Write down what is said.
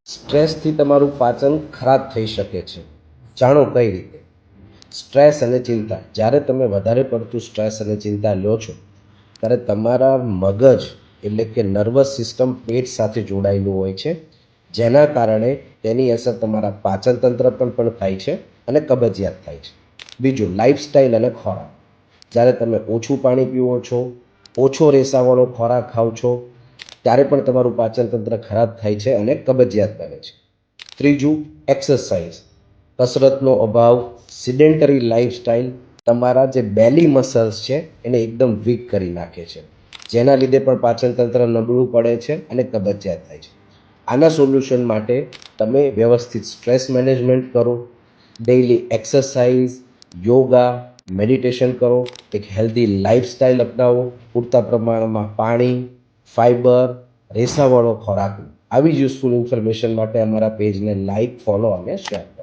સ્ટ્રેસથી તમારું પાચન ખરાબ થઈ શકે છે. જાણો કઈ રીતે. સ્ટ્રેસ અને ચિંતા, જ્યારે તમે વધારે પડતું સ્ટ્રેસ અને ચિંતા લો છો ત્યારે તમારા મગજ એટલે કે નર્વસ સિસ્ટમ પેટ સાથે જોડાયેલું હોય છે, જેના કારણે તેની અસર તમારા પાચન તંત્ર પર પણ થાય છે અને કબજિયાત થાય છે. બીજું, લાઇફસ્ટાઇલ અને ખોરાક. જ્યારે તમે ઓછું પાણી પીવો છો, ઓછો રેસાવાળો ખોરાક ખાઓ છો, ત્યારે પણ તમારું પાચન તંત્ર ખરાબ થાય છે અને કબજિયાત બને છે. ત્રીજું, એક્સરસાઇઝ. કસરતનો અભાવ, સિડેન્ટરી લાઇફસ્ટાઇલ તમારા જે બેલી મસલ્સ છે એને એકદમ વીક કરી નાખે છે, જેના લીધે પણ પાચન તંત્ર નબળું પડે છે અને કબજિયાત થાય છે. આના સોલ્યુશન માટે તમે વ્યવસ્થિત સ્ટ્રેસ મેનેજમેન્ટ કરો, ડેઇલી એક્સરસાઇઝ, યોગા, મેડિટેશન કરો, એક હેલ્ધી લાઇફસ્ટાઇલ અપનાવો, પૂરતા પ્રમાણમાં પાણી, ફાઇબર, રેસાવાળો ખોરાક. આવી જ યુઝફુલ ઇન્ફોર્મેશન માટે અમારા પેજને લાઇક, ફોલો અને શેર કરો.